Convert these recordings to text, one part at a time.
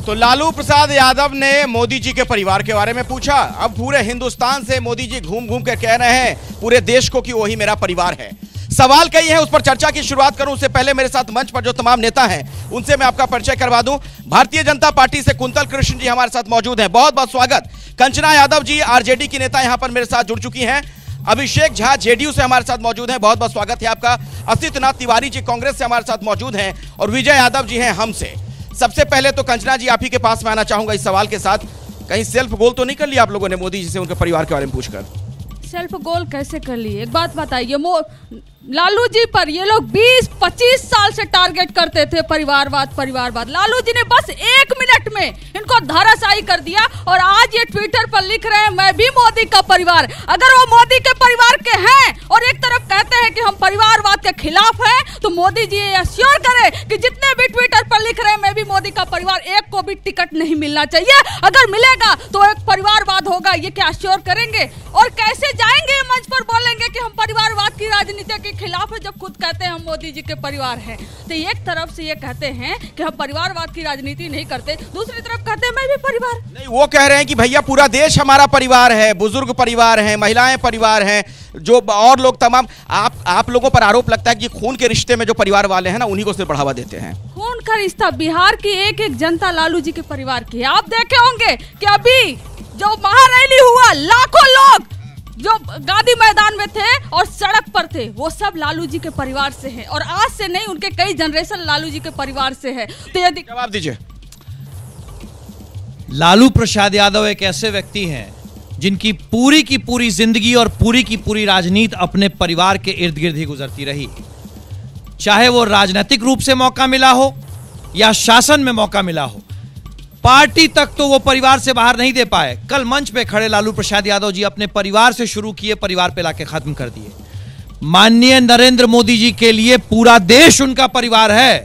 तो लालू प्रसाद यादव ने मोदी जी के परिवार के बारे में पूछा। अब पूरे हिंदुस्तान से मोदी जी घूम घूम कर कह रहे हैं पूरे देश को कि वही मेरा परिवार है। सवाल कई है, उस पर चर्चा की शुरुआत करूं उससे पहले मेरे साथ मंच पर जो तमाम नेता हैं उनसे मैं आपका परिचय करवा दूं। भारतीय जनता पार्टी से कुंतल कृष्ण जी हमारे साथ मौजूद हैं, बहुत बहुत स्वागत। कंचना यादव जी आरजेडी की नेता यहां पर मेरे साथ जुड़ चुकी हैं। अभिषेक झा जेडीयू से हमारे साथ मौजूद हैं, बहुत बहुत स्वागत है आपका। असित नाथ तिवारी जी कांग्रेस से हमारे साथ मौजूद हैं और विजय यादव जी हैं हमसे। सबसे पहले तो कंचना जी आप ही के पास में आना चाहूंगा इस सवाल के साथ, कहीं सेल्फ गोल तो नहीं कर लिया आप लोगों ने मोदी जी से उनके परिवार के बारे में पूछकर? सेल्फ गोल कैसे कर लिए? एक बात बताइए, लालू जी पर ये लोग 20-25 साल से टारगेट करते थे परिवारवाद। लालू जी ने बस 1 मिनट में इनको धराशायी कर दिया और आज ये ट्विटर पर लिख रहे हैं मैं भी मोदी का परिवार। अगर वो मोदी के परिवार के हैं और एक तरफ कहते हैं कि हम परिवारवाद के खिलाफ हैं, तो मोदी जी ये श्योर करें कि जितने भी ट्विटर पर लिख रहे हैं मैं भी मोदी का परिवार, एक को भी टिकट नहीं मिलना चाहिए। अगर मिलेगा तो एक परिवारवाद होगा, ये क्या श्योर करेंगे? और कैसे जाएंगे मंच पर बोलेंगे कि हम परिवारवाद की राजनीति के खिलाफ है, जब खुद कहते हैं हम मोदी जी के परिवार हैं। तो एक तरफ से ये कहते हैं कि हम परिवारवाद की राजनीति नहीं करते, दूसरी तरफ कहते हैं मैं भी परिवार नहीं। वो कह रहे हैं कि भैया पूरा देश हमारा परिवार है, बुजुर्ग परिवार हैं, महिलाएं परिवार हैं, जो और लोग तमाम। आप लोगों पर आरोप लगता है कि खून के रिश्ते में जो परिवार वाले हैं ना उन्हीं को सिर्फ बढ़ावा देते हैं। खून का रिश्ता बिहार की एक एक जनता लालू जी के परिवार की है। आप देखे होंगे कि अभी जो महारैली हुआ, लाखों लोग जो गांधी मैदान में थे और सड़क पर थे, वो सब लालू जी के परिवार से हैं और आज से नहीं, उनके कई जनरेशन लालू जी के परिवार से है। तो यदि जवाब दीजिए। लालू प्रसाद यादव एक ऐसे व्यक्ति हैं जिनकी पूरी की पूरी जिंदगी और पूरी की पूरी राजनीति अपने परिवार के इर्द गिर्द ही गुजरती रही। चाहे वो राजनीतिक रूप से मौका मिला हो या शासन में मौका मिला हो, पार्टी तक तो वो परिवार से बाहर नहीं दे पाए। कल मंच पे खड़े लालू प्रसाद यादव जी अपने परिवार से शुरू किए, परिवार पे लाके खत्म कर दिए। माननीय नरेंद्र मोदी जी के लिए पूरा देश उनका परिवार है।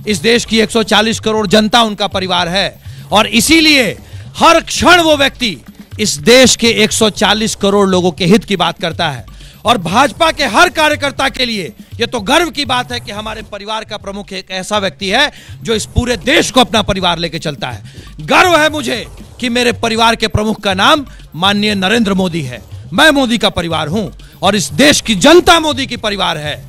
इस देश की 140 करोड़ जनता उनका परिवार है और इसीलिए हर क्षण वो व्यक्ति इस देश के 140 करोड़ लोगों के हित की बात करता है। और भाजपा के हर कार्यकर्ता के लिए यह तो गर्व की बात है कि हमारे परिवार का प्रमुख एक ऐसा व्यक्ति है जो इस पूरे देश को अपना परिवार लेकर चलता है। गर्व है मुझे कि मेरे परिवार के प्रमुख का नाम माननीय नरेंद्र मोदी है। मैं मोदी का परिवार हूं और इस देश की जनता मोदी की परिवार है।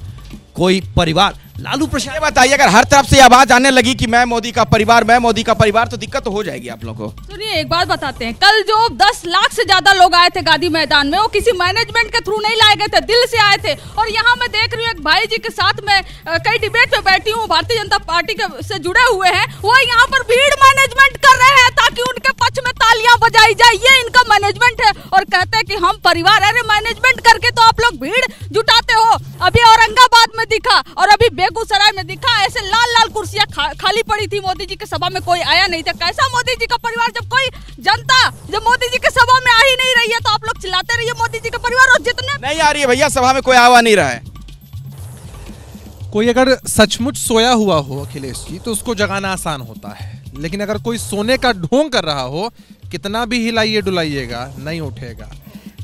कोई परिवार लालू प्रसाद, बताइए अगर हर तरफ से आवाज आने लगी कि मैं मोदी का परिवार, तो दिक्कत तो हो जाएगी आप लोगों को। सुनिए एक बात बताते हैं, कल जो 10 लाख से ज्यादा लोग आए थे गांधी मैदान में, वो किसी मैनेजमेंट के थ्रू नहीं लाए गए थे, दिल से आए थे। और यहाँ मैं देख रही हूँ एक भाई जी के साथ में कई डिबेट में बैठी हूँ, भारतीय जनता पार्टी से जुड़े हुए हैं, वो यहाँ पर भीड़ मैनेजमेंट कर रहे हैं ताकि उनके पक्ष में तालियां बजाई जाए। ये इनका मैनेजमेंट है और कहते हैं कि हम परिवार है। मैनेजमेंट करके तो आप लोग भीड़ जुटाते हो। अभी औरंगाबाद में दिखा और अभी बेगूसराय में दिखा, ऐसे लाल लाल कुर्सियां खाली पड़ी थी, मोदी जी के सभा में कोई आया नहीं था। कैसा मोदी जी का परिवार? जब कोई जनता जब मोदी जी के सभा में आ ही नहीं रही है तो आप लोग चिल्लाते रहिए मोदी जी का परिवार। और जितने नहीं आ रही है भैया, सभा में कोई आवा नहीं रहा है। कोई अगर सचमुच सोया हुआ हो अखिलेश जी तो उसको जगाना आसान होता है, लेकिन अगर कोई सोने का ढोंग कर रहा हो, कितना भी हिलाइए डुलाइएगा नहीं उठेगा।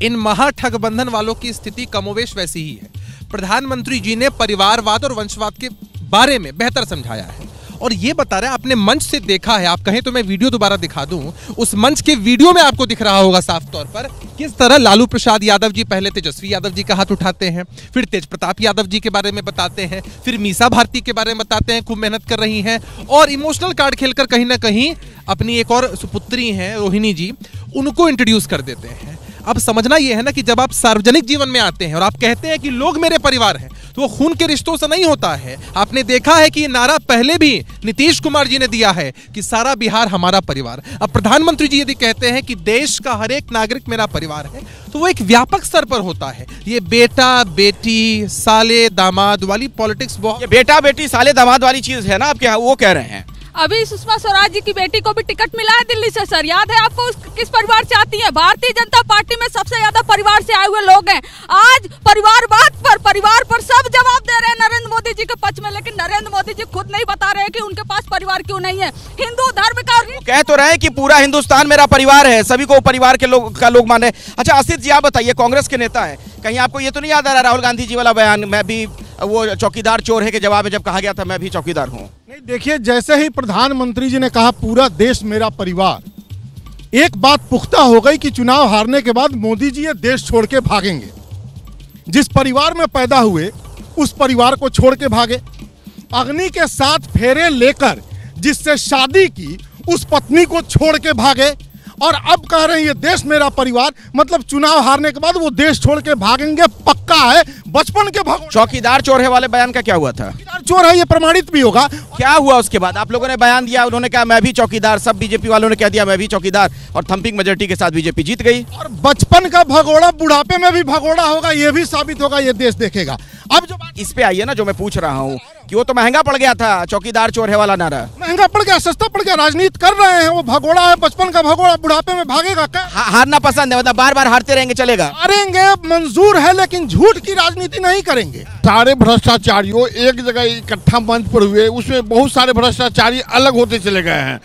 इन महाठगबंधन वालों की स्थिति कमोवेश वैसी ही है। प्रधानमंत्री जी ने परिवारवाद और वंशवाद के बारे में बेहतर समझाया है और ये बता रहे हैं, आपने मंच से देखा है। आप कहें तो मैं वीडियो दोबारा दिखा दूं। उस मंच के वीडियो में आपको दिख रहा होगा साफ तौर पर किस तरह लालू प्रसाद यादव जी पहले तेजस्वी यादव जी का हाथ उठाते हैं, फिर तेज प्रताप यादव जी के बारे में बताते हैं, फिर मीसा भारती के बारे में बताते हैं, खूब मेहनत कर रही हैं और इमोशनल कार्ड खेलकर कहीं ना कहीं अपनी एक और सुपुत्री हैं रोहिणी जी, उनको इंट्रोड्यूस कर देते हैं। अब समझना यह है ना कि जब आप सार्वजनिक जीवन में आते हैं और आप कहते हैं कि लोग मेरे परिवार हैं, तो वो खून के रिश्तों से नहीं होता है। आपने देखा है कि ये नारा पहले भी नीतीश कुमार जी ने दिया है कि सारा बिहार हमारा परिवार। अब प्रधानमंत्री जी यदि कहते हैं कि देश का हर एक नागरिक मेरा परिवार है, तो वो एक व्यापक स्तर पर होता है। ये बेटा बेटी साले दामाद वाली पॉलिटिक्स बहुत, ये बेटा बेटी साले दामाद वाली चीज है ना आपके यहाँ, वो कह रहे हैं। अभी सुषमा स्वराज जी की बेटी को भी टिकट मिला है दिल्ली से। सर याद है आपको किस परिवार से आती है? भारतीय जनता पार्टी में सबसे ज्यादा परिवार से आए हुए लोग हैं। आज परिवार पर सब जवाब दे रहे हैं नरेंद्र मोदी जी के पक्ष में, लेकिन नरेंद्र मोदी जी खुद नहीं बता रहे हैं कि उनके पास परिवार क्यों नहीं है। हिंदू धर्म का कह तो रहे हैं कि पूरा हिंदुस्तान मेरा परिवार है, सभी को परिवार के लोग माने। अच्छा असित जी आप बताइए, कांग्रेस के नेता हैं, कहीं आपको ये तो नहीं याद आ रहा राहुल गांधी जी वाला बयान, मैं भी वो चौकीदार चोर है के जवाब में जब कहा गया था मैं भी चौकीदार हूँ? नहीं देखिए, जैसे ही प्रधानमंत्री जी ने कहा पूरा देश मेरा परिवार, एक बात पुख्ता हो गई कि चुनाव हारने के बाद मोदी जी ये देश छोड़ के भागेंगे। जिस परिवार में पैदा हुए उस परिवार को छोड़ के भागे, अग्नि के 7 फेरे लेकर जिससे शादी की उस पत्नी को छोड़ के भागे, और अब कह रहे हैं ये देश मेरा परिवार, मतलब चुनाव हारने के बाद वो देश छोड़ के भागेंगे, पक्का है। बचपन के चौकीदार चोर है वाले बयान का क्या हुआ था? चोर है ये प्रमाणित भी होगा। क्या हुआ उसके बाद? आप लोगों ने बयान दिया, उन्होंने कहा मैं भी चौकीदार, सब बीजेपी वालों ने कह दिया मैं भी चौकीदार, और थंपिंग मेजॉरिटी के साथ बीजेपी जीत गई। और बचपन का भगोड़ा बुढ़ापे में भी भगोड़ा होगा, ये भी साबित होगा, ये देश देखेगा। अब जो बात इस पे आई है ना, जो मैं पूछ रहा हूँ कि वो तो महंगा पड़ गया था, चौकीदार चोर है वाला नारा महंगा पड़ गया, सस्ता पड़ गया, राजनीति कर रहे हैं, वो भगोड़ा है, बचपन का भगोड़ा बुढ़ापे में भागेगा क्या? हारना पसंद है, मतलब बार बार हारते रहेंगे चलेगा? हारेंगे मंजूर है, लेकिन झूठ की राजनीति नहीं करेंगे। सारे भ्रष्टाचारियों एक जगह इकट्ठा मंच पर हुए, उसमें बहुत सारे भ्रष्टाचारी अलग होते चले गए हैं।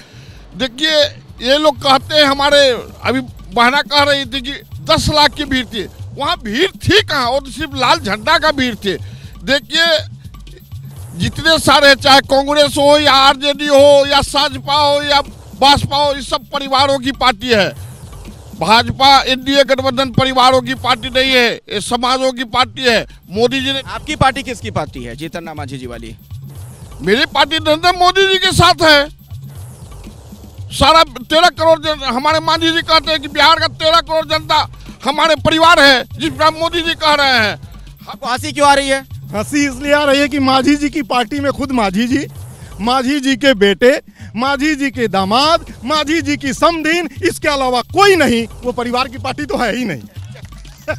देखिए ये लोग कहते हैं, हमारे अभी बहना कह रही थी कि 10 लाख की भीड़ थी, वहाँ भीड़ थी कहाँ, वो तो सिर्फ लाल झंडा का भीड़ थी। देखिए जितने सारे, चाहे कांग्रेस हो या आरजेडी हो या साजपा हो या बासपा हो, ये सब परिवारों की पार्टी है। भाजपा एनडीए गठबंधन परिवारों की पार्टी नहीं है, ये समाजों की पार्टी है। मोदी जी ने। आपकी पार्टी किसकी पार्टी है? जीतन राम मांझी जी वाली? मेरी पार्टी नरेंद्र मोदी जी के साथ है। सारा 13 करोड़ हमारे मांझी जी कहते हैं कि बिहार का 13 करोड़ जनता हमारे परिवार है, जिस पर मोदी जी कह रहे हैं। आपको हंसी क्यों आ रही है? हंसी इसलिए आ रही है कि मांझी जी की पार्टी में खुद मांझी जी के बेटे, मांझी जी के दामाद, मांझी जी की समधीन, इसके अलावा कोई नहीं। वो परिवार की पार्टी तो है ही नहीं।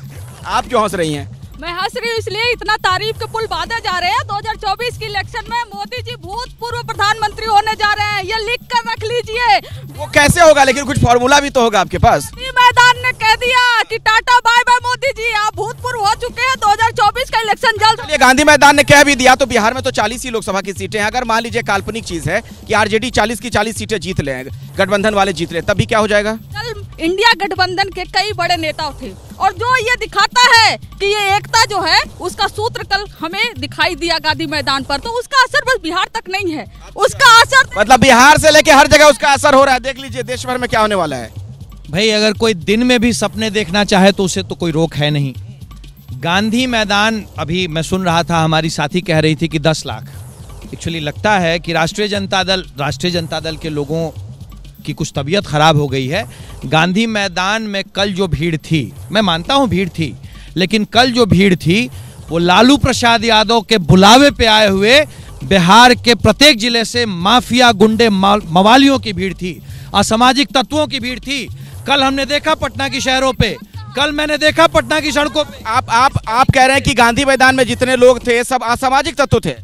आप क्यों हंस रही हैं? मैं हंस रही हूँ इसलिए, इतना तारीफ के पुल बांधे जा रहे हैं। 2024 की इलेक्शन में मोदी जी भूतपूर्व प्रधानमंत्री होने जा रहे हैं, ये लिख कर रख लीजिए। वो कैसे होगा? लेकिन कुछ फॉर्मूला भी तो होगा आपके पास। मैदान ने कह दिया कि tata bye bye Modi ji, आप भूतपूर्व हो चुके हैं, 2024 का इलेक्शन जल्द। ये गांधी मैदान ने कह भी दिया तो बिहार में तो 40 ही लोकसभा की सीटें हैं। अगर मान लीजिए काल्पनिक चीज है कि आरजेडी 40 की 40 सीटें जीत ले, गठबंधन वाले जीत ले, तब भी क्या हो जाएगा? कल इंडिया गठबंधन के कई बड़े नेता थे, और जो ये दिखाता है कि ये एकता जो है उसका सूत्र कल हमें दिखाई दिया गांधी मैदान पर, तो उसका असर बस बिहार तक नहीं है, उसका असर मतलब बिहार से लेके हर जगह उसका असर हो रहा है। देख लीजिए देश भर में क्या होने वाला है। भाई अगर कोई दिन में भी सपने देखना चाहे तो उसे तो कोई रोक है नहीं। गांधी मैदान, अभी मैं सुन रहा था हमारी साथी कह रही थी कि 10 लाख। एक्चुअली लगता है कि राष्ट्रीय जनता दल के लोगों की कुछ तबीयत खराब हो गई है। गांधी मैदान में कल जो भीड़ थी, मैं मानता हूं भीड़ थी, लेकिन कल जो भीड़ थी वो लालू प्रसाद यादव के बुलावे पे आए हुए बिहार के प्रत्येक जिले से माफिया, गुंडे, मवालियों की भीड़ थी, असामाजिक तत्वों की भीड़ थी। कल हमने देखा पटना की शहरों पे, कल मैंने देखा पटना की सड़कों पे। आप कह रहे हैं कि गांधी मैदान में जितने लोग थे सब असामाजिक तत्व थे?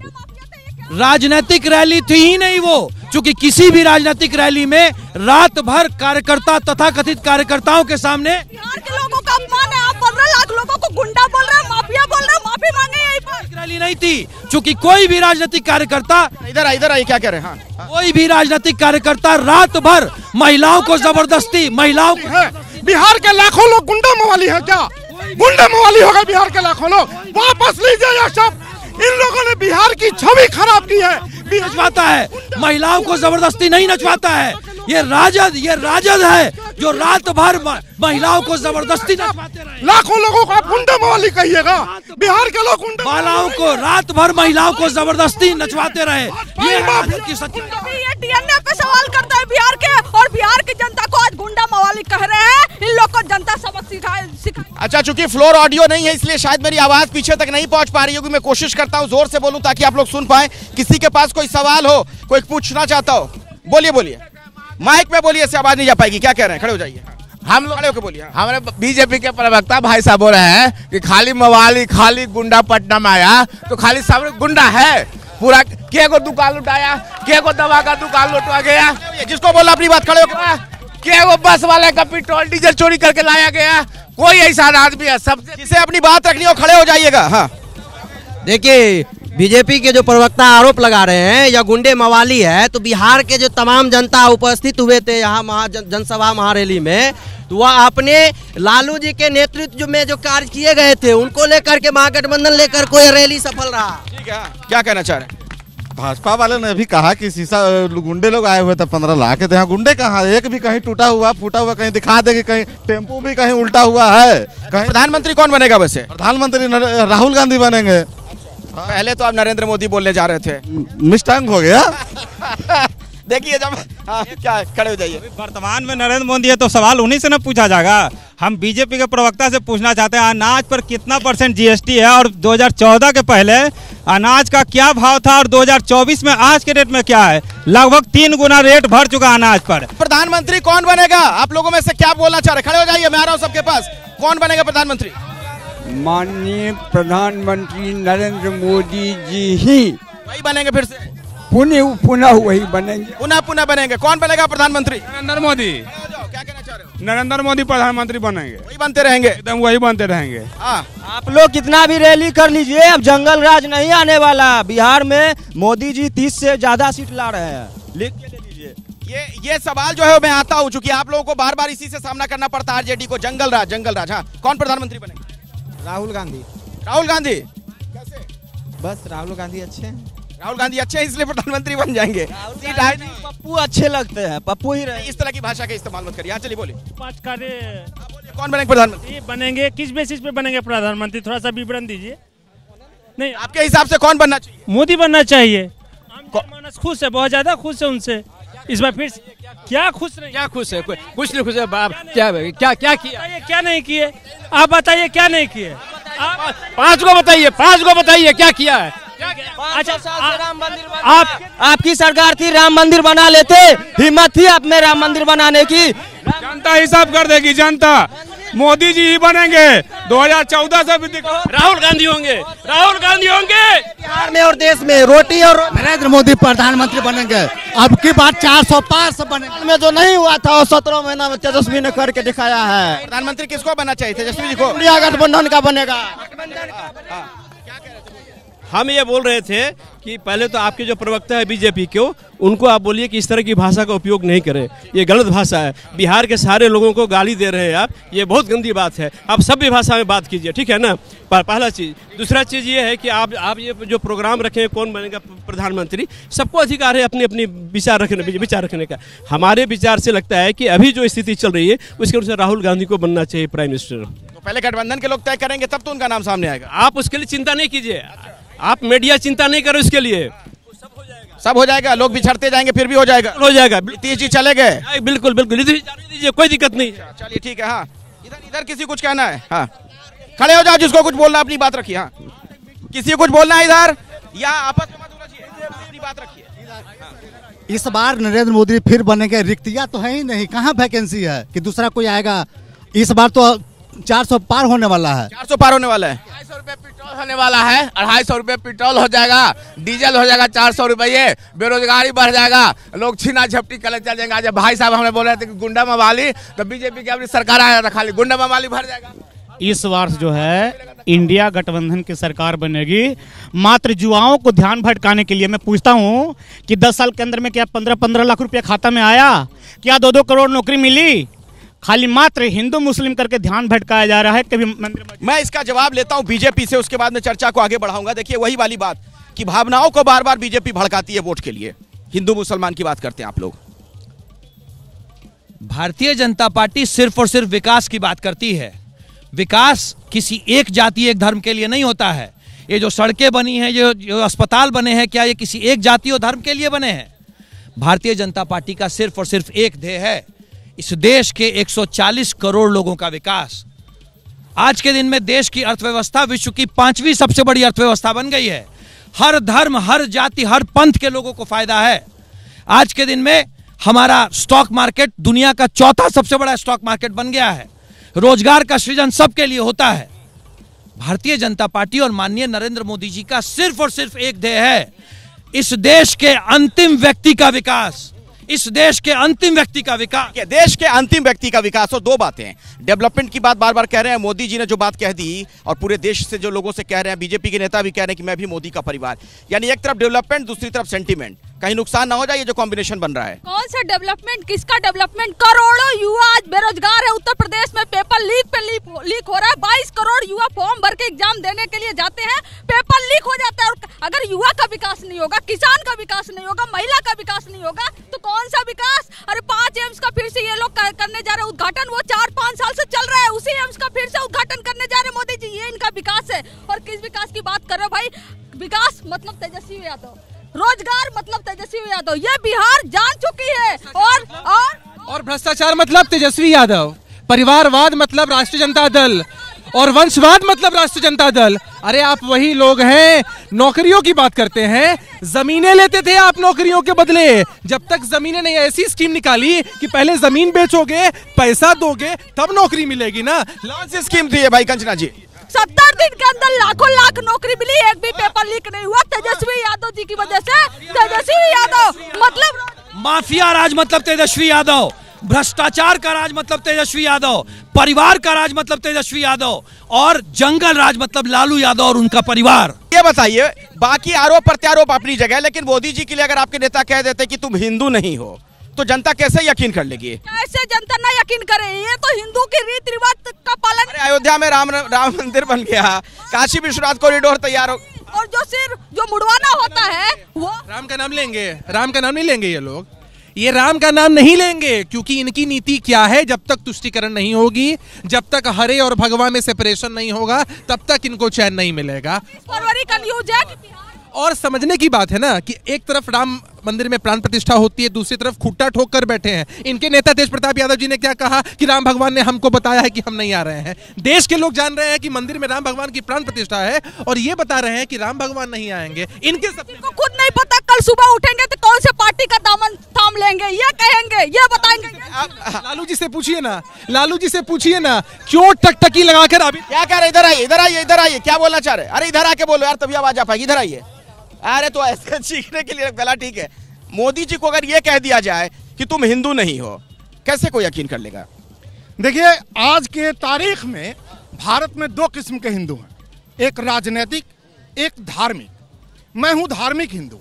राजनीतिक रैली थी ही नहीं वो, क्योंकि किसी भी राजनीतिक रैली में रात भर कार्यकर्ता तथा कथित कार्यकर्ताओं के सामने बिहार के लोगों का अपमान है। आप 15 लाख लोगों को गुंडा बोल रहे हैं, माफिया बोल रहे हैं, माफी मांगे यहीं पर। रैली नहीं थी, क्योंकि कोई भी राजनीतिक कार्यकर्ता, इधर आइए, क्या कह रहे हैं? हाँ। कोई भी राजनीतिक कार्यकर्ता रात भर महिलाओं को जबरदस्ती, महिलाओं को, बिहार के लाखों लोग गुंडा मवाली है क्या? गुंडा मवाली होगा बिहार के लाखों लोग? वापस लीजिए यह सब। इन लोगों ने बिहार की छवि खराब की है। नचवाता है, महिलाओं को जबरदस्ती नहीं नचवाता है। ये राजद है जो रात भर महिलाओं को जबरदस्ती नचवाते रहे। लाखों लोगों को आप गुंडा मवाली कहिएगा? बिहार के लोग गुंडा महिलाओं को रात भर महिलाओं को जबरदस्ती नचवाते रहे। ये की सच्चाई। ये डीएनए पे सवाल करता है बिहार के, और बिहार की जनता को आज गुंडा मवाली कह रहे हैं। इन लोग को जनता सबक सिखाए। अच्छा, चूंकि फ्लोर ऑडियो नहीं है इसलिए शायद मेरी आवाज पीछे तक नहीं पहुंच पा रही होगी। मैं कोशिश करता हूं जोर से बोलूं ताकि आप लोग सुन पाए। किसी के पास कोई सवाल हो, कोई पूछना चाहता हो, बोलिए। माइक में बोलिए, इससे आवाज नहीं जा पाएगी। क्या कह रहे हैं? खड़े हो जाइए। हम लोग खड़े होकर बोलिए। हमारे बीजेपी के प्रवक्ता भाई साहब बोल रहे हैं कि खाली मवाली, खाली गुंडा पटना में आया तो खाली सब गुंडा है। पूरा के को दुकान लुटाया, के को दवा का दुकान लुटवा गया, जिसको बोला अपनी बात, खड़े होकर। के वो बस वाले का पेट्रोल डीजल चोरी करके लाया गया। कोई ऐसा आदमी है? सबसे जिसे अपनी बात रखनी हो खड़े हो जाइएगा। हाँ देखिए, बीजेपी के जो प्रवक्ता आरोप लगा रहे हैं या गुंडे मवाली है, तो बिहार के जो तमाम जनता उपस्थित हुए थे यहाँ जनसभा महारैली में, तो वह अपने लालू जी के नेतृत्व में जो कार्य किए गए थे उनको लेकर के महागठबंधन लेकर कोई रैली सफल रहा। ठीक है, क्या कहना चाह रहे हैं? भाजपा वाले ने भी कहा कि शीशा गुंडे लोग आए हुए थे 15 लाख के, तो यहाँ गुंडे कहाँ, एक भी कहीं टूटा हुआ फूटा हुआ कहीं दिखा देगी, कहीं टेम्पू भी कहीं उल्टा हुआ है। कहीं प्रधानमंत्री कौन बनेगा वैसे? प्रधानमंत्री राहुल गांधी बनेंगे। पहले तो आप नरेंद्र मोदी बोलने जा रहे थे, मिस्टेक हो गया। देखिए जब क्या खड़े हो जाइए। वर्तमान में नरेंद्र मोदी है तो सवाल उन्हीं से न पूछा जाएगा। हम बीजेपी के प्रवक्ता से पूछना चाहते हैं अनाज पर कितना % जीएसटी है और 2014 के पहले अनाज का क्या भाव था और 2024 में आज के रेट में क्या है? लगभग 3 गुना रेट बढ़ चुका अनाज पर। प्रधानमंत्री कौन बनेगा? आप लोगों में से क्या बोलना चाह रहे? खड़े हो जाइए, मैं आ रहा हूँ सबके पास। कौन बनेगा प्रधानमंत्री? माननीय प्रधानमंत्री नरेंद्र मोदी जी ही वही बनेंगे फिर से? पुनः वही बनेंगे। पुनः बनेंगे। कौन बनेगा प्रधानमंत्री? नरेंद्र मोदी। क्या कहना चाह रहे हो? नरेंद्र मोदी प्रधानमंत्री बनेंगे। वही बनते रहेंगे, एकदम वही बनते रहेंगे। आप लोग कितना भी रैली कर लीजिए, अब जंगल राज नहीं आने वाला। बिहार में मोदी जी 30 से ज्यादा सीट ला रहे हैं, लिख के ले लीजिए। ये सवाल जो है मैं आता हूँ, चूंकि आप लोगों को बार बार इसी से सामना करना पड़ता है आरजेडी को। जंगल राज। हाँ, कौन प्रधानमंत्री बनेगा? राहुल गांधी। राहुल गांधी कैसे? बस राहुल गांधी अच्छे हैं। राहुल गांधी अच्छे हैं इसलिए प्रधानमंत्री बन जाएंगे। पप्पू अच्छे लगते हैं, पप्पू ही रहे। इस तरह की भाषा का इस्तेमाल मत करिए। चलिए बोलिए। कौन बनेंगे प्रधानमंत्री? बनेंगे किस बेसिस पे बनेंगे प्रधानमंत्री? थोड़ा सा विवरण दीजिए। नहीं, आपके हिसाब से कौन बनना चाहिए? मोदी बनना चाहिए। मानस खुश है, बहुत ज्यादा खुश है उनसे। इस बार फिर क्या खुश नहीं? क्या खुश है? कुछ नहीं खुश है। क्या किया? क्या नहीं किए? आप बताइए क्या नहीं किए? 5 को बताइए क्या किया है? अच्छा, आपकी सरकार थी, राम मंदिर बना लेते। हिम्मत थी आप में राम मंदिर बनाने की? जनता हिसाब कर देगी। जनता मोदी जी ही बनेंगे। 2014 से भी राहुल गांधी होंगे। बिहार में और देश में रोटी और नरेंद्र मोदी प्रधानमंत्री बनेंगे। अब की बात 400 पार से बनेंगे। में जो नहीं हुआ था 17 महीना में तेजस्वी ने करके दिखाया है। प्रधानमंत्री किसको बनना चाहिए? तेजस्वी जी को? इंडिया गठबंधन का बनेगा। हम ये बोल रहे थे कि पहले तो आपके जो प्रवक्ता है बीजेपी के, उनको आप बोलिए कि इस तरह की भाषा का उपयोग नहीं करें, ये गलत भाषा है। बिहार के सारे लोगों को गाली दे रहे हैं आप, ये बहुत गंदी बात है। आप सभ्य भाषा में बात कीजिए, ठीक है ना? पहला चीज़। दूसरा चीज़ ये है कि आप ये जो प्रोग्राम रखें कौन बनेगा प्रधानमंत्री, सबको अधिकार है अपनी अपनी विचार रखने का। हमारे विचार से लगता है कि अभी जो स्थिति चल रही है उसके अनुसार राहुल गांधी को बनना चाहिए प्राइम मिनिस्टर। तो पहले गठबंधन के लोग तय करेंगे तब तो उनका नाम सामने आएगा। आप उसके लिए चिंता नहीं कीजिए, आप मीडिया चिंता नहीं करो इसके लिए। सब हो जाएगा। लोग बिछड़ते जाएंगे फिर भी हो जाएगा। नीतीश जी चले गए। बिल्कुल दीजिए, कोई दिक्कत नहीं। चलिए ठीक है। हाँ, इधर किसी कुछ कहना है? हाँ, खड़े हो जाओ, जिसको कुछ बोलना अपनी बात रखिए। हाँ, किसी को कुछ बोलना है इधर, या आपस में मत उलझिए, अपनी बात रखिए। इस बार नरेंद्र मोदी फिर बनेंगे। रिक्तियां तो है ही नहीं, कहाँ वैकेंसी है कि दूसरा कोई आएगा? इस बार तो 400 पार होने वाला है। 400 पार होने वाला है। 250 रुपये पेट्रोल होने वाला है। 250 रुपये पेट्रोल हो जाएगा, डीजल हो जाएगा 400 रुपये, बेरोजगारी बढ़ जाएगा, लोग छीना झपटी कर चल जाएंगे। जब भाई साहब हमें बोल रहे थे कि गुंडा मवाली, तो बीजेपी की अपनी सरकार आया था, खाली गुंडा मवाली भर जाएगा। इस वर्ष जो है इंडिया गठबंधन की सरकार बनेगी। मात्र युवाओं को ध्यान भटकाने के लिए मैं पूछता हूं कि 10 साल के अंदर में क्या 15-15 लाख रुपया खाता में आया? क्या 2-2 करोड़ नौकरी मिली? खाली मात्र हिंदू मुस्लिम करके ध्यान भटकाया जा रहा है। कभी मैं इसका जवाब लेता हूं बीजेपी से, उसके बाद में चर्चा को आगे बढ़ाऊंगा। देखिए वही वाली बात कि भावनाओं को बार बार बीजेपी भड़काती है वोट के लिए। हिंदू मुसलमान की बात करते हैं आप लोग। भारतीय जनता पार्टी सिर्फ और सिर्फ विकास की बात करती है। विकास किसी एक जाति एक धर्म के लिए नहीं होता है। ये जो सड़कें बनी हैं, जो अस्पताल बने हैं, क्या ये किसी एक जाति और धर्म के लिए बने हैं? भारतीय जनता पार्टी का सिर्फ और सिर्फ एक ध्येय है, इस देश के 140 करोड़ लोगों का विकास। आज के दिन में देश की अर्थव्यवस्था विश्व की 5वीं सबसे बड़ी अर्थव्यवस्था बन गई है। हर धर्म, हर जाति, हर पंथ के लोगों को फायदा है। आज के दिन में हमारा स्टॉक मार्केट दुनिया का 4था सबसे बड़ा स्टॉक मार्केट बन गया है। रोजगार का सृजन सबके लिए होता है। भारतीय जनता पार्टी और माननीय नरेंद्र मोदी जी का सिर्फ और सिर्फ एक ध्येय है, इस देश के अंतिम व्यक्ति का विकास, इस देश के अंतिम व्यक्ति का विकास। देश के अंतिम व्यक्ति का विकास। और दो बातें, डेवलपमेंट की बात बार बार कह रहे हैं, मोदी जी ने जो बात कह दी और पूरे देश से जो लोगों से कह रहे हैं, बीजेपी के नेता भी कह रहे हैं कि मैं भी मोदी का परिवार, यानी एक तरफ डेवलपमेंट, दूसरी तरफ सेंटीमेंट, कहीं नुकसान ना हो जाए ये जो कॉम्बिनेशन बन रहा है। कौन सा डेवलपमेंट, किसका डेवलपमेंट? करोड़ों युवा आज बेरोजगार है उत्तर प्रदेश में, पेपर लीक पे लीक हो रहा है। 22 करोड़ युवा फॉर्म भर के एग्जाम देने के लिए जाते हैं, पेपर लीक हो जाता है। और अगर युवा का विकास नहीं होगा, किसान का विकास नहीं होगा, महिला का विकास नहीं होगा, तो कौन सा विकास? अरे 5 एम्स का फिर से ये लोग करने जा रहे हैं उद्घाटन, वो 4-5 साल से चल रहा है, उसी एम्स का फिर से उद्घाटन करने जा रहे हैं मोदी जी। ये इनका विकास है। और किस विकास की बात कर रहे हो भाई? विकास मतलब तेजस्वी यादव, रोजगार मतलब तेजस्वी यादव, ये बिहार जान चुकी है। और भ्रष्टाचार मतलब तेजस्वी यादव, परिवारवाद मतलब राष्ट्रीय जनता दल, और वंशवाद मतलब राष्ट्रीय जनता दल। अरे आप वही लोग हैं, नौकरियों की बात करते हैं, जमीनें लेते थे आप नौकरियों के बदले। जब तक जमीनें नहीं, ऐसी स्कीम निकाली कि पहले जमीन बेचोगे, पैसा दोगे, तब नौकरी मिलेगी ना। लॉन्च स्कीम थी ये भाई कंचना जी। 70 दिन के अंदर लाखों लाख नौकरी मिली, एक भी पेपर लीक नहीं हुआ तेजस्वी यादव जी की वजह से। तेजस्वी यादव मतलब माफिया राज मतलब तेजस्वी यादव, भ्रष्टाचार का राज मतलब तेजस्वी यादव, परिवार का राज मतलब तेजस्वी यादव, और जंगल राज मतलब लालू यादव और उनका परिवार। ये बताइए, बाकी आरोप प्रत्यारोप अपनी जगह, लेकिन मोदी जी के लिए अगर आपके नेता कह देते कि तुम हिंदू नहीं हो, तो जनता कैसे यकीन कर लेगी? कैसे जनता ना यकीन करे? ये तो हिंदू के रीति रिवाज का पालन। अरे अयोध्या में राम मंदिर बन गया, काशी विश्वनाथ कॉरिडोर तैयार हो, और जो सिर जो मुड़वाना होता है वो राम का नाम लेंगे। राम का नाम नहीं लेंगे ये लोग, ये राम का नाम नहीं लेंगे, क्योंकि इनकी नीति क्या है? जब तक तुष्टीकरण नहीं होगी, जब तक हरे और भगवा में सेपरेशन नहीं होगा, तब तक इनको चैन नहीं मिलेगा। फरवरी का न्यूज है। और समझने की बात है ना कि एक तरफ राम मंदिर में प्राण प्रतिष्ठा होती है, दूसरी तरफ खुट्टा ठोक कर बैठे हैं इनके नेता तेज प्रताप यादव जी ने। क्या कहा कि राम भगवान ने हमको बताया है कि हम नहीं आ रहे हैं। देश के लोग जान रहे हैं कि मंदिर में राम भगवान की प्राण प्रतिष्ठा है, और ये बता रहे हैं कि राम भगवान नहीं आएंगे। इनके को खुद नहीं पता कल सुबह उठेंगे तो कौन से पार्टी का दामन थाम लेंगे, ये कहेंगे, ये बताएंगे। लालू जी से पूछिए ना, लालू जी से पूछिए ना, क्यों टकटकी लगाकर अभी क्या कह रहे? इधर आइए, इधर आइए, इधर आइए, क्या बोलना चाह रहे? अरे इधर आके बोलो यार, तभी आवाज आ पाएगी। इधर आइए। अरे तो ऐसे सीखने के लिए गला ठीक है। मोदी जी को अगर ये कह दिया जाए कि तुम हिंदू नहीं हो, कैसे कोई यकीन कर लेगा? देखिए, आज के तारीख में भारत में 2 किस्म के हिंदू हैं, एक राजनीतिक, एक धार्मिक। मैं हूं धार्मिक हिंदू।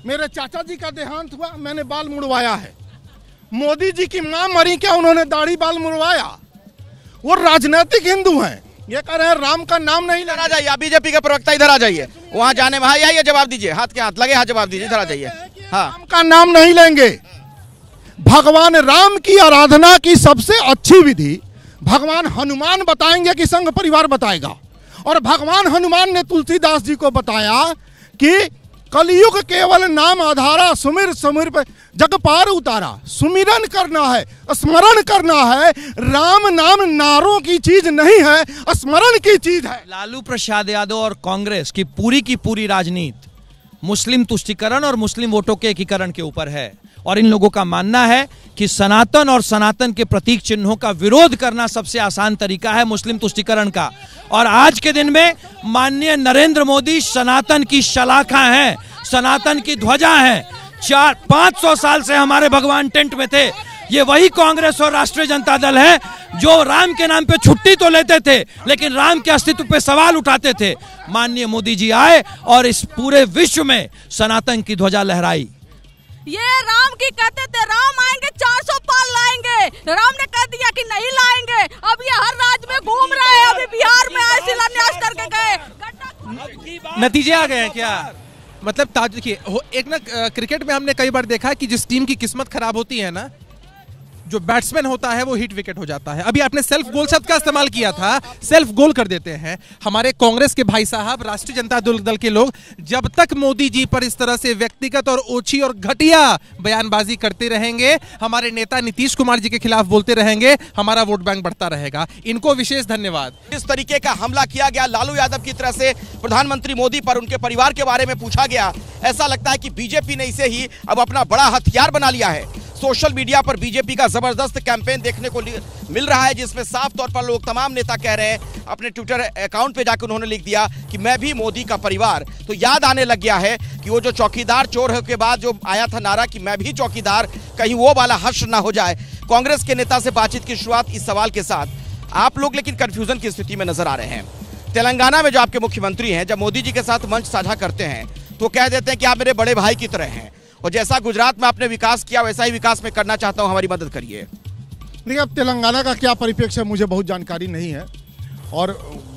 मेरे चाचा जी का देहांत हुआ, मैंने बाल मुड़वाया है। मोदी जी की मां मरी, क्या उन्होंने दाढ़ी बाल मुड़वाया? वो राजनीतिक हिंदू हैं। ये कह रहे हैं राम का नाम नहीं लेना। जाइए, आप बीजेपी के प्रवक्ता इधर आ जाइए, वहां जाने में आइए, जवाब दीजिए, हाथ के हाथ लगे, हाथ जवाब दीजिए, इधर आ जाइए। हाँ, राम का नाम नहीं लेंगे। भगवान राम की आराधना की सबसे अच्छी विधि भगवान हनुमान बताएंगे कि संघ परिवार बताएगा। और भगवान हनुमान ने तुलसीदास जी को बताया कि कलयुग केवल नाम आधारा, सुमिर सुमिर पे जग पार उतारा। सुमिरन करना है, स्मरण करना है। राम नाम नारों की चीज नहीं है, स्मरण की चीज है। लालू प्रसाद यादव और कांग्रेस की पूरी राजनीति मुस्लिम तुष्टीकरण और मुस्लिम वोटों के एकीकरण के ऊपर है, और इन लोगों का मानना है कि सनातन और सनातन के प्रतीक चिन्हों का विरोध करना सबसे आसान तरीका है मुस्लिम तुष्टीकरण का। और आज के दिन में माननीय नरेंद्र मोदी सनातन की शलाखा हैं, सनातन की ध्वजा है। 500 साल से हमारे भगवान टेंट में थे। ये वही कांग्रेस और राष्ट्रीय जनता दल है जो राम के नाम पे छुट्टी तो लेते थे, लेकिन राम के अस्तित्व पे सवाल उठाते थे। माननीय मोदी जी आए और इस पूरे विश्व में सनातन की ध्वजा लहराई। ये राम की कहते थे, राम आएंगे 400 पार लाएंगे, राम ने कह दिया कि नहीं लाएंगे। अब ये हर राज्य में घूम रहे हैं, अभी बिहार में आए शिलान्यास करके गए। नतीजे आ गए हैं क्या? मतलब देखिए, एक ना क्रिकेट में हमने कई बार देखा है कि जिस टीम की किस्मत खराब होती है ना, जो बैट्समैन होता है वो हिट विकेट हो जाता है। अभी आपने सेल्फ गोल शब्द का इस्तेमाल किया था, सेल्फ गोल कर देते हैं। हमारे कांग्रेस के भाई साहब, राष्ट्रीय जनता दल के लोग जब तक मोदी जी पर इस तरह से व्यक्तिगत और ओछी और घटिया बयानबाजी करते रहेंगे, हमारे नेता नीतीश कुमार जी के खिलाफ बोलते रहेंगे, हमारा वोट बैंक बढ़ता रहेगा। इनको विशेष धन्यवाद। इस तरीके का हमला किया गया लालू यादव की तरह से प्रधानमंत्री मोदी पर, उनके परिवार के बारे में पूछा गया। ऐसा लगता है कि बीजेपी ने इसे ही अब अपना बड़ा हथियार बना लिया है। सोशल मीडिया पर बीजेपी का जबरदस्त कैंपेन देखने को मिल रहा है, जिसमें साफ तौर पर लोग, तमाम नेता कह रहे हैं, अपने ट्विटर अकाउंट पे जाकर उन्होंने लिख दिया कि मैं भी मोदी का परिवार। तो याद आने लग गया है कि वो जो चौकीदार चोर के बाद जो आया था नारा कि मैं भी चौकीदार, कहीं वो वाला हश्र ना हो जाए। कांग्रेस के नेता से बातचीत की शुरुआत इस सवाल के साथ। आप लोग लेकिन कंफ्यूजन की स्थिति में नजर आ रहे हैं। तेलंगाना में जो आपके मुख्यमंत्री हैं, जब मोदी जी के साथ मंच साझा करते हैं तो कह देते हैं कि आप मेरे बड़े भाई की तरह हैं, और जैसा गुजरात में आपने विकास किया वैसा ही विकास मैं करना चाहता हूं, हमारी मदद करिए। देखिए, अब तेलंगाना का क्या परिप्रेक्ष्य है मुझे बहुत जानकारी नहीं है, और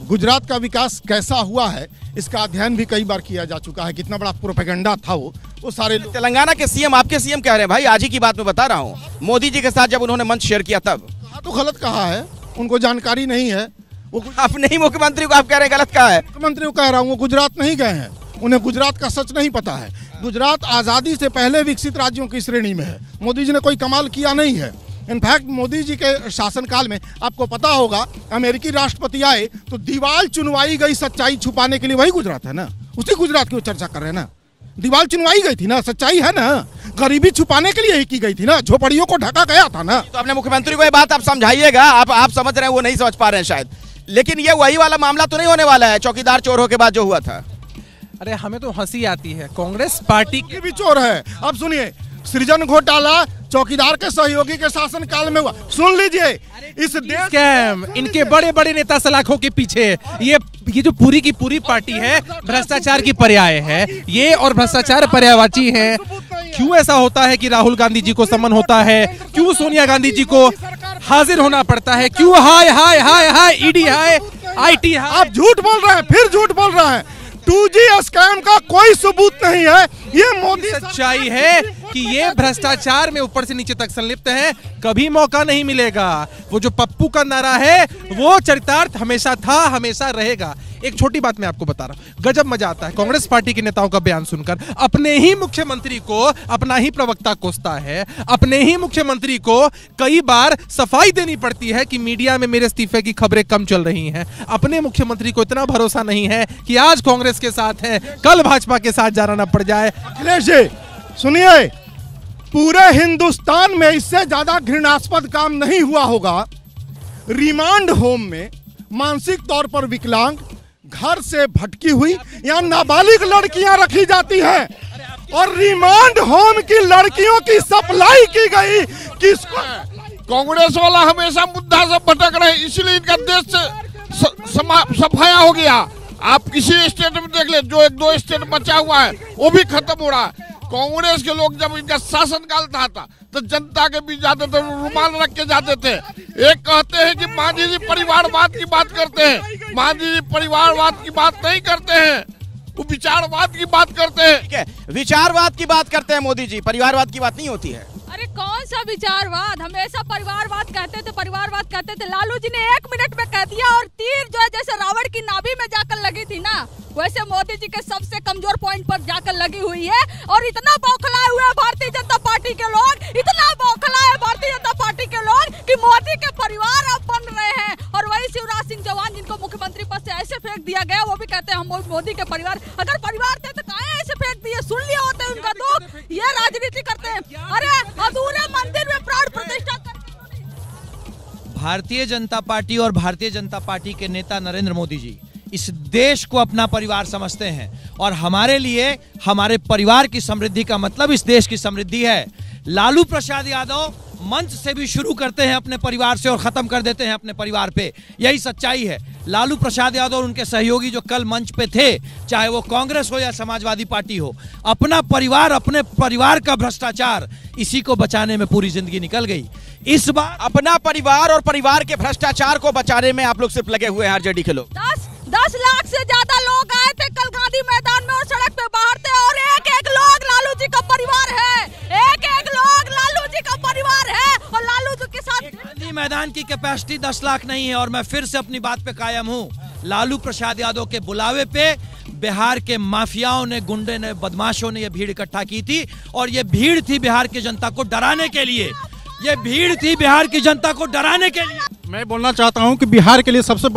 गुजरात का विकास कैसा हुआ है इसका अध्ययन भी कई बार किया जा चुका है। कितना बड़ा प्रोपेगेंडा था वो सारे। तेलंगाना के सीएम, आपके सीएम कह रहे हैं, भाई आज ही की बात मैं बता रहा हूँ, मोदी जी के साथ जब उन्होंने मंच शेयर किया तब कहा तो गलत कहा है, उनको जानकारी नहीं है। वो अपने ही मुख्यमंत्री को आप कह रहे हैं गलत कहा है। मुख्यमंत्री को कह रहा हूँ, वो गुजरात नहीं गए हैं, उन्हें गुजरात का सच नहीं पता है। गुजरात आज़ादी से पहले विकसित राज्यों की श्रेणी में है। मोदी जी ने कोई कमाल किया नहीं है। इनफैक्ट मोदी जी के शासनकाल में आपको पता होगा, अमेरिकी राष्ट्रपति आए तो दीवार चुनवाई गई सच्चाई छुपाने के लिए, वही गुजरात है ना, उसी गुजरात की चर्चा कर रहे हैं ना। दीवार चुनवाई गई थी ना, सच्चाई है ना, गरीबी छुपाने के लिए ही की गई थी ना, झोपड़ियों को ढका गया था ना। तो अपने मुख्यमंत्री को ये बात आप समझाइएगा, आप समझ रहे हैं, वो नहीं समझ पा रहे हैं शायद। लेकिन ये वही वाला मामला तो नहीं होने वाला है चौकीदार चोरों के बाद जो हुआ था। अरे हमें तो हंसी आती है, कांग्रेस पार्टी के भी चोर है। अब सुनिए, सृजन घोटाला चौकीदार के सहयोगी के शासनकाल में हुआ। सुन लीजिए, इस देश स्कैम, इनके बड़े बड़े नेता सलाखों के पीछे ये जो पूरी की पूरी पार्टी है भ्रष्टाचार की पर्याय है, ये और भ्रष्टाचार पर्यायवाची है। क्यों ऐसा होता है कि राहुल गांधी जी को समन होता है, क्यों सोनिया गांधी जी को हाजिर होना पड़ता है, क्यों हाय हाय हाय हाय ईडी हाय आईटी हाय। आप झूठ बोल रहे हैं, फिर झूठ बोल रहे हैं। 2G स्कैम का कोई सबूत नहीं है। ये मोदी सच्चाई है कि ये भ्रष्टाचार में ऊपर से नीचे तक संलिप्त है, कभी मौका नहीं मिलेगा। वो जो पप्पू का नारा है वो चरितार्थ हमेशा था, हमेशा रहेगा। एक छोटी बात मैं आपको बता रहा हूं, गजब मजा आता है कांग्रेस पार्टी के नेताओं का बयान सुनकर। अपने ही मुख्यमंत्री को अपना ही प्रवक्ता कोसता है, अपने ही मुख्यमंत्री को कई बार सफाई देनी पड़ती है कि मीडिया में मेरे इस्तीफे की खबरें कम चल रही हैं। अपने मुख्यमंत्री को इतना भरोसा नहीं है कि आज कांग्रेस के साथ है, कल भाजपा के साथ जाना न पड़ जाए। अखिलेश जी सुनिए, पूरे हिंदुस्तान में इससे ज्यादा घृणास्पद काम नहीं हुआ होगा। रिमांड होम में मानसिक तौर पर विकलांग, घर से भटकी हुई या नाबालिग लड़कियां रखी जाती हैं, और रिमांड होम की लड़कियों की सप्लाई की गई। किसको? कांग्रेस वाला हमेशा मुद्दा से भटक रहे, इसलिए इनका देश से सफाया हो गया। आप किसी स्टेट में देख ले, जो 1-2 स्टेट बचा हुआ है वो भी खत्म हो रहा है। कांग्रेस के लोग जब इनका शासनकाल था तो जनता के बीच जाते थे, रुमाल रख के जाते थे। एक कहते हैं कि मांझी जी परिवारवाद की बात करते हैं, मांझी जी परिवारवाद की बात नहीं करते हैं, वो विचारवाद की बात करते हैं। ठीक है, विचारवाद की बात करते हैं मोदी जी, परिवारवाद की बात नहीं होती है। अरे कौन सा विचारवाद, हमेशा परिवारवाद कहते थे, परिवारवाद कहते थे। लालू जी ने 1 मिनट में कह दिया, और तीर जो है जैसे रावण की नाभि में जाकर लगी थी ना, वैसे मोदी जी के सबसे कमजोर पॉइंट पर जाकर लगी हुई है। और इतना बौखलाए हुए भारतीय जनता पार्टी के लोग, इतना बौखलाए भारतीय जनता पार्टी के लोग कि मोदी के परिवार अब बन रहे हैं। और वही शिवराज सिंह चौहान, जिनको मुख्यमंत्री पद से ऐसे फेंक दिया गया, वो भी कहते हैं हम मोदी के परिवार। अगर परिवार थे तो काहे ऐसे फेंक दिए? सुन लिया होते उनका दुख। ये राजनीति करते हैं। अरे अधूरे मंदिर में प्राण प्रतिष्ठा करते। भारतीय जनता पार्टी और भारतीय जनता पार्टी के नेता नरेंद्र मोदी जी इस देश को अपना परिवार समझते हैं, और हमारे लिए हमारे परिवार की समृद्धि का मतलब इस देश की समृद्धि है। लालू प्रसाद यादव मंच से भी शुरू करते हैं अपने परिवार से और खत्म कर देते हैं अपने परिवार पे, यही सच्चाई है। लालू प्रसाद यादव और उनके सहयोगी जो कल मंच पे थे, चाहे वो कांग्रेस हो या समाजवादी पार्टी हो, अपना परिवार, अपने परिवार का भ्रष्टाचार, इसी को बचाने में पूरी जिंदगी निकल गई। इस बार अपना परिवार और परिवार के भ्रष्टाचार को बचाने में आप लोग सिर्फ लगे हुए हैं, आरजेडी के लोग। 10 लाख से ज्यादा लोग आए थे कल गांधी मैदान में और सड़क पे बाहर थे, और एक लोग लालू जी का परिवार है, एक लोग लालू जी का परिवार है। और लालू जी के साथ गांधी मैदान की कैपेसिटी 10 लाख नहीं है, और मैं फिर से अपनी बात पे कायम हूँ। लालू प्रसाद यादव के बुलावे पे बिहार के माफियाओं ने, गुंडे ने, बदमाशों ने यह भीड़ इकट्ठा की थी, और ये भीड़ थी बिहार की जनता को डराने के लिए। ये भीड़ थी बिहार की जनता को डराने के लिए। मैं बोलना चाहता हूं कि बिहार के लिए सबसे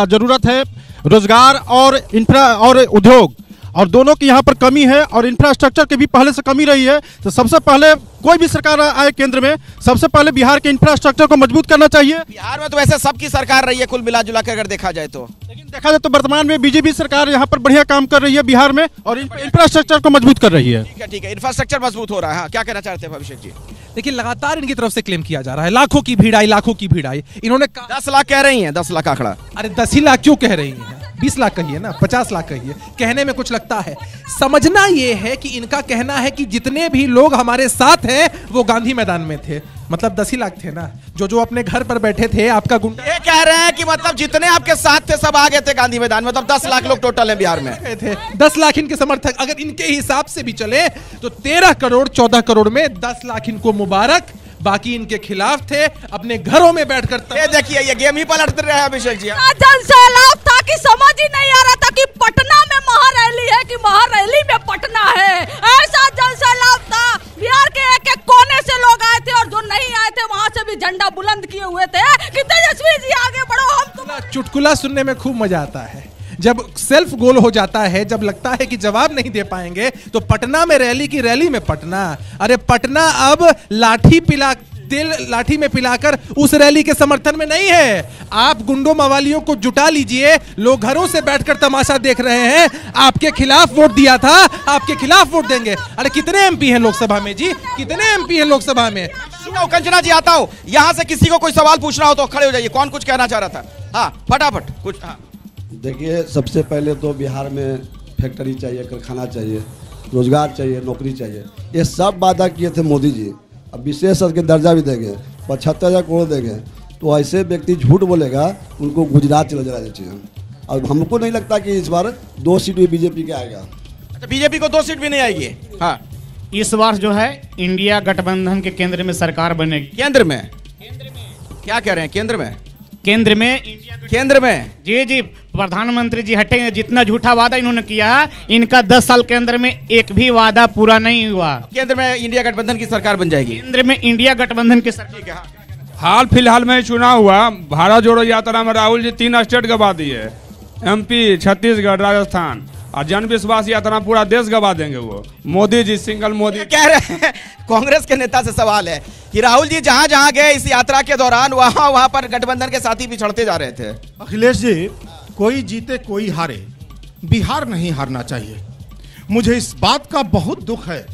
जरूरत है रोजगार और इंफ्रा और उद्योग। और दोनों की यहाँ पर कमी है और इंफ्रास्ट्रक्चर की भी पहले से कमी रही है। तो सबसे पहले कोई भी सरकार आए केंद्र में, सबसे पहले बिहार के इंफ्रास्ट्रक्चर को मजबूत करना चाहिए। बिहार में तो वैसे सबकी सरकार रही है कुल मिला जुला के अगर देखा जाए तो, लेकिन देखा जाए तो वर्तमान में बीजेपी सरकार यहाँ पर बढ़िया काम कर रही है बिहार में और इंफ्रास्ट्रक्चर को मजबूत कर रही है। ठीक है, इंफ्रास्ट्रक्चर मजबूत हो रहा है। हाँ, क्या कहना चाहते हैं अभिषेक जी? देखिए, लगातार इनकी तरफ से क्लेम किया जा रहा है लाखों की भीड़ आई, लाखों की भीड़ आई। इन्होंने 10 लाख कह रही हैं, 10 लाख आंकड़ा। अरे 10 ही लाख क्यों कह रही हैं? 20 लाख कहिए ना, 50 लाख कहिए, कहने में कुछ लगता है। समझना यह है कि इनका कहना है कि जितने भी लोग हमारे साथ हैं वो गांधी मैदान में थे, मतलब 10 ही लाख थे ना, जो अपने घर पर बैठे थे। आपका गुंडा ये कह रहे हैं कि मतलब जितने आपके साथ थे सब आ गए थे गांधी मैदान में, मतलब 10 लाख लोग टोटल हैं बिहार में थे। 10 लाख इनके समर्थक, अगर इनके हिसाब से भी चले तो 13 करोड़ 14 करोड़ में 10 लाख इनको मुबारक, बाकी इनके खिलाफ थे, अपने घरों में बैठकर। ये देखिए, ये गेम ही पलट रहे हैं अभिषेक जी। जनसैलाब था कि समझ ही नहीं आ रहा था कि पटना में महारैली है कि महारैली में पटना है। ऐसा जनसैलाब था, बिहार के एक एक कोने से लोग आए थे और जो नहीं आए थे वहां से भी झंडा बुलंद किए हुए थे कि तेजस्वी जी आगे बढ़ो, हम तो। चुटकुला सुनने में खूब मजा आता है जब सेल्फ गोल हो जाता है, जब लगता है कि जवाब नहीं दे पाएंगे तो पटना में रैली की रैली में पटना। अरे पटना अब तेल लाठी में पिलाकर उस रैली के समर्थन में नहीं है। आप गुंडों मवालियों को जुटा लीजिए, लोग घरों से बैठकर तमाशा देख रहे हैं। आपके खिलाफ वोट दिया था, आपके खिलाफ वोट देंगे। अरे कितने एमपी हैं लोकसभा में जी, कितने एमपी हैं लोकसभा में? कंचना जी आता हूं, यहां से किसी को कोई सवाल पूछना हो तो खड़े हो जाइए। कौन कुछ कहना चाह रहा था? हाँ, फटाफट कुछ। हाँ, देखिए, सबसे पहले तो बिहार में फैक्ट्री चाहिए, कारखाना चाहिए, रोजगार चाहिए, नौकरी चाहिए। ये सब वादा किए थे मोदी जी। अब विशेष के दर्जा भी देंगे, 75,000 करोड़ देंगे। तो ऐसे व्यक्ति झूठ बोलेगा, उनको गुजरात चला जाना चाहिए। और हमको नहीं लगता कि इस बार 2 सीट भी बीजेपी के आएगा। अच्छा, बीजेपी को 2 सीट भी नहीं आएगी? हाँ, इस बार जो है इंडिया गठबंधन के केंद्र में सरकार बनेगी। केंद्र में क्या कह रहे हैं? केंद्र में केंद्र में जी प्रधानमंत्री जी हटेंगे। जितना झूठा वादा इन्होंने किया, इनका 10 साल के अंदर में एक भी वादा पूरा नहीं हुआ। केंद्र में इंडिया गठबंधन की सरकार बन जाएगी। केंद्र में इंडिया गठबंधन की सरकार। हाल फिलहाल में चुनाव हुआ, भारत जोड़ो यात्रा में राहुल जी 3 स्टेट गवा दिए, MP, छत्तीसगढ़, राजस्थान। और जन विश्वास यात्रा पूरा देश गवा देंगे वो। मोदी जी सिंगल मोदी कह रहे हैं। कांग्रेस के नेता से सवाल है कि राहुल जी जहां जहां गए इस यात्रा के दौरान वहां पर गठबंधन के साथी पिछड़ते जा रहे थे। अखिलेश जी, कोई जीते कोई हारे, बिहार नहीं हारना चाहिए। मुझे इस बात का बहुत दुख है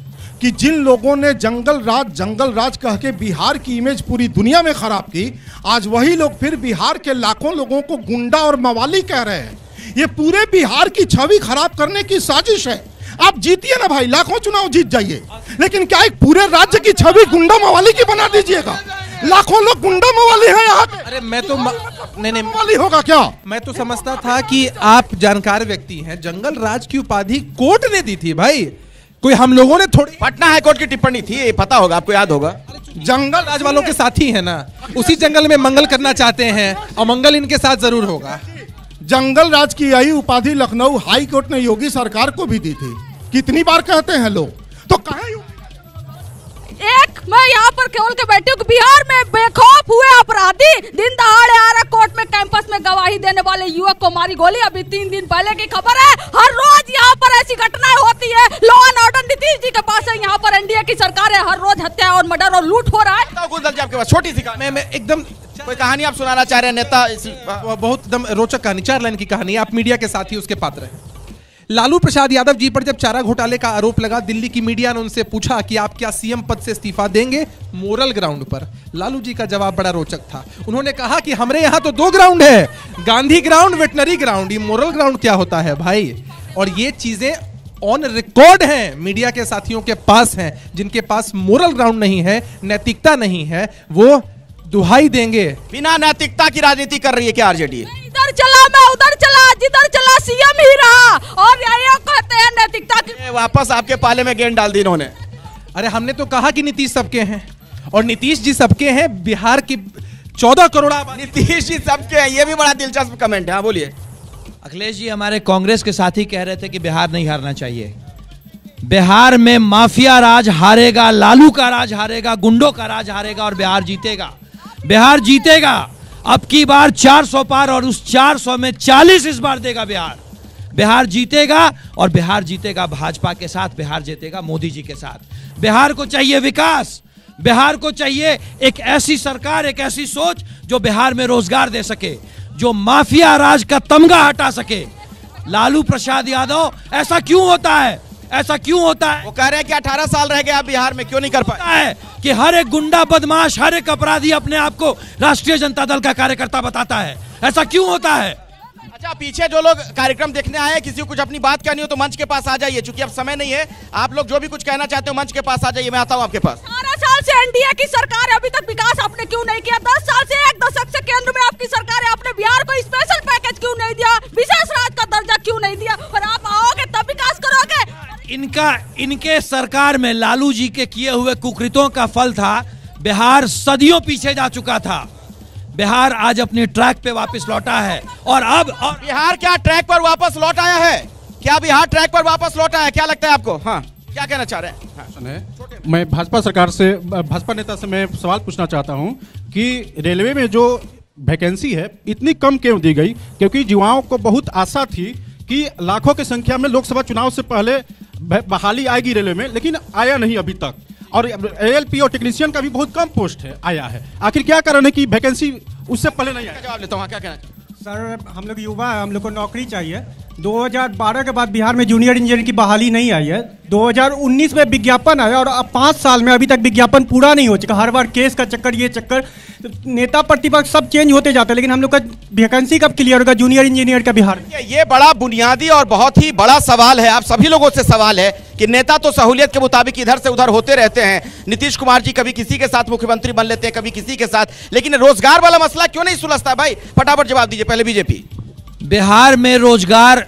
कि जिन लोगों ने जंगल राज कह के बिहार की इमेज पूरी दुनिया में खराब की, आज वही लोग फिर बिहार के लाखों लोगों को गुंडा और मवाली कह रहे हैं। ये पूरे बिहार की छवि खराब करने की साजिश है। आप जीतिए ना भाई, लाखों चुनाव जीत जाइए, लेकिन क्या एक पूरे राज्य की छवि गुंडा मवाली की बना दीजिएगा? लाखों लोग गुंडा मवाली हैं यहाँ पे। अरे मैं तो नहीं मवाली होगा क्या? मैं तो समझता था कि आप जानकार व्यक्ति हैं। जंगल राज की उपाधि कोर्ट ने दी थी भाई, कोई हम लोगों ने थोड़ी। पटना हाईकोर्ट की टिप्पणी थी, ये पता होगा आपको, याद होगा। जंगल राज वालों के साथी है ना, उसी जंगल में मंगल करना चाहते हैं और मंगल इनके साथ जरूर होगा। जंगल राज की यही उपाधि लखनऊ हाई कोर्ट ने योगी सरकार को भी दी थी। कितनी बार कहते हैं लोग, तो कहां मैं यहाँ पर केवल के बैठी हूँ। बिहार में बेखौफ हुए अपराधी दिन दहाड़े आ रहा कोर्ट में कैंपस में गवाही देने वाले युवक को मारी गोली। अभी 3 दिन पहले की खबर है। हर रोज यहाँ पर ऐसी घटनाएं होती है। Law and order Nitish ji के पास है, यहाँ पर एनडीए की सरकार है। हर रोज हत्या और मर्डर और लूट हो रहा है। आपके पास छोटी सी मैं एकदम कोई कहानी आप सुनाना चाह रहे हैं नेता? बहुत एकदम रोचक कहानी, 4 लाइन की कहानी। आप मीडिया के साथी उसके पात्र हैं। लालू प्रसाद यादव जी पर जब चारा घोटाले का आरोप लगा, दिल्ली की मीडिया ने उनसे पूछा कि आप क्या सीएम पद से इस्तीफा देंगे मोरल ग्राउंड पर। लालू जी का जवाब बड़ा रोचक था। उन्होंने कहा कि हमारे यहाँ तो 2 ग्राउंड है, गांधी ग्राउंड, वेटनरी ग्राउंड। ये मोरल ग्राउंड क्या होता है भाई? और ये चीजें ऑन रिकॉर्ड हैं, मीडिया के साथियों के पास हैं। जिनके पास मोरल ग्राउंड नहीं है, नैतिकता नहीं है, वो दुहाई देंगे। बिना नैतिकता की राजनीति कर रही है क्या आरजेडी? इधर चला मैं उधर चला, जिधर चला सीएम ही रहा। और यही कहते हैं नैतिकता की। वापस आपके पाले में गेंद डाल दी इन्होंने। अरे हमने तो कहा कि नीतीश सबके हैं, और नीतीश जी सबके हैं। बिहार की 14 करोड़ नीतीश जी सबके हैं, ये भी बड़ा दिलचस्प कमेंट है। हाँ बोलिए। अखिलेश जी, हमारे कांग्रेस के साथी कह रहे थे कि बिहार नहीं हारना चाहिए। बिहार में माफिया राज हारेगा, लालू का राज हारेगा, गुंडों का राज हारेगा और बिहार जीतेगा। बिहार जीतेगा। अब की बार 400 पार, और उस 400 में 40 इस बार देगा बिहार। बिहार जीतेगा और बिहार जीतेगा भाजपा के साथ, बिहार जीतेगा मोदी जी के साथ। बिहार को चाहिए विकास, बिहार को चाहिए एक ऐसी सरकार, एक ऐसी सोच जो बिहार में रोजगार दे सके, जो माफिया राज का तमगा हटा सके। लालू प्रसाद यादव, ऐसा क्यों होता है, ऐसा क्यों होता है? वो कह रहे हैं कि 18 साल रह गए आप बिहार में, क्यों नहीं कर पाए? है कि हर एक गुंडा बदमाश, हर एक अपराधी अपने आप को राष्ट्रीय जनता दल का कार्यकर्ता बताता है। ऐसा क्यों होता है? अच्छा, पीछे जो लोग कार्यक्रम देखने आए हैं, किसी को कुछ अपनी बात कहनी हो तो मंच के पास आ जाइए, चूंकि अब समय नहीं है। आप लोग जो भी कुछ कहना चाहते हो मंच के पास आ जाइए, मैं आता हूं आपके पास। 18 साल से एनडीए की सरकार है, अभी तक विकास आपने क्यों नहीं किया? 10 साल से, एक दशक से केंद्र में आपकी सरकार है, आपने बिहार को स्पेशल पैकेज क्यों नहीं दिया, विशेष राज्य का दर्जा क्यों नहीं दिया? और आप आओगे तब विकास करोगे? इनके सरकार में लालू जी के किए हुए कुकृतों का फल था बिहार सदियों पीछे जा चुका था। बिहार आज अपनी ट्रैक पे वापस लौटा है और बिहार क्या ट्रैक पर वापस लौट आया है? क्या बिहार ट्रैक पर वापस लौटा है? क्या लगता है आपको? हाँ, क्या कहना चाह रहे हैं? हाँ। मैं भाजपा सरकार से, भाजपा नेता से मैं सवाल पूछना चाहता हूं कि रेलवे में जो वैकेंसी है इतनी कम क्यों दी गई? क्योंकि युवाओं को बहुत आशा थी कि लाखों की संख्या में लोकसभा चुनाव से पहले बहाली आएगी रेलवे में, लेकिन आया नहीं अभी तक। और एएलपी और टेक्नीशियन का भी बहुत कम पोस्ट है, आया है। आखिर क्या कारण है कि वैकेंसी उससे पहले नहीं आया? जवाब लेता हूँ, क्या कहना चाहिए? सर, हम लोग युवा है, हम लोग को नौकरी चाहिए। 2012 के बाद बिहार में जूनियर इंजीनियर की बहाली नहीं आई है। 2019 में विज्ञापन आया और अब 5 साल में अभी तक विज्ञापन पूरा नहीं हो चुका। हर बार केस का चक्कर, ये चक्कर, नेता प्रतिपक्ष सब चेंज होते जाते हैं, लेकिन हम लोग का वैकेंसी कब क्लियर होगा जूनियर इंजीनियर का बिहार में? ये बड़ा बुनियादी और बहुत ही बड़ा सवाल है। आप सभी लोगों से सवाल है कि नेता तो सहूलियत के मुताबिक इधर से उधर होते रहते हैं। नीतीश कुमार जी कभी किसी के साथ मुख्यमंत्री बन लेते हैं, कभी किसी के साथ, लेकिन रोजगार वाला मसला क्यों नहीं सुलझता? भाई फटाफट जवाब दीजिए। पहले बीजेपी। बिहार में रोजगार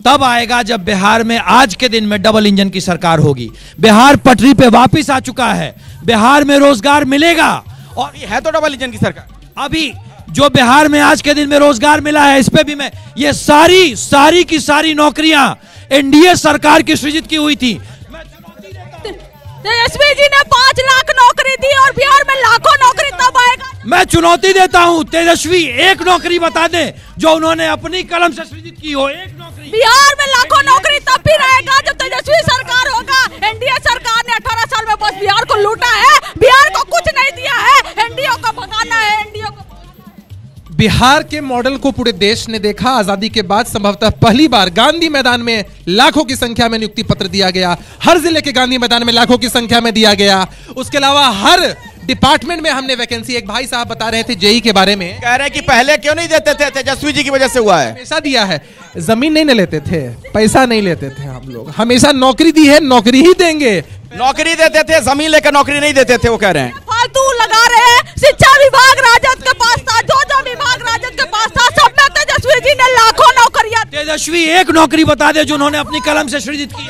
तब आएगा जब बिहार में आज के दिन में डबल इंजन की सरकार होगी। बिहार पटरी पे वापस आ चुका है, बिहार में रोजगार मिलेगा। और ये है तो डबल इंजन की सरकार। अभी जो बिहार में आज के दिन में रोजगार मिला है, इस पे भी मैं, ये सारी की सारी नौकरियां एनडीए सरकार की सृजित की हुई थी। तेजस्वी जी ने 5 लाख नौकरी दी और बिहार में लाखों नौकरी तब आएगा। मैं चुनौती देता हूं, तेजस्वी एक नौकरी बता दे जो उन्होंने अपनी कलम से सृजित की हो। एक नौकरी बिहार में लाखों नौकरी तब भी रहेगा जब तेजस्वी सरकार होगा। एनडीए सरकार ने 18 साल में बस बिहार को लूटा है, बिहार को कुछ नहीं दिया है। एनडीए को भगाना है, एनडीए को। बिहार के मॉडल को पूरे देश ने देखा। आजादी के बाद संभवतः पहली बार गांधी मैदान में लाखों की संख्या में नियुक्ति पत्र दिया गया। हर जिले के गांधी मैदान में लाखों की संख्या में दिया गया। उसके अलावा हर डिपार्टमेंट में हमने वैकेंसी, एक भाई साहब बता रहे थे जेई के बारे में, कह रहे हैं कि पहले क्यों नहीं देते थे? तेजस्वी जी की वजह से हुआ है। हमेशा दिया है। जमीन नहीं लेते थे, पैसा नहीं लेते थे, हम लोग हमेशा नौकरी दी है, नौकरी ही देंगे। नौकरी देते थे, जमीन लेकर नौकरी नहीं देते थे, वो कह रहे हैं। फालतू लगा रहे हैं। शिक्षा विभाग राजद के पास था, जो विभाग राजद के पास था, सब में तेजस्वी जी ने लाखों नौकरियां। तेजस्वी एक नौकरी बता दे जो उन्होंने अपनी कलम से सृजित की।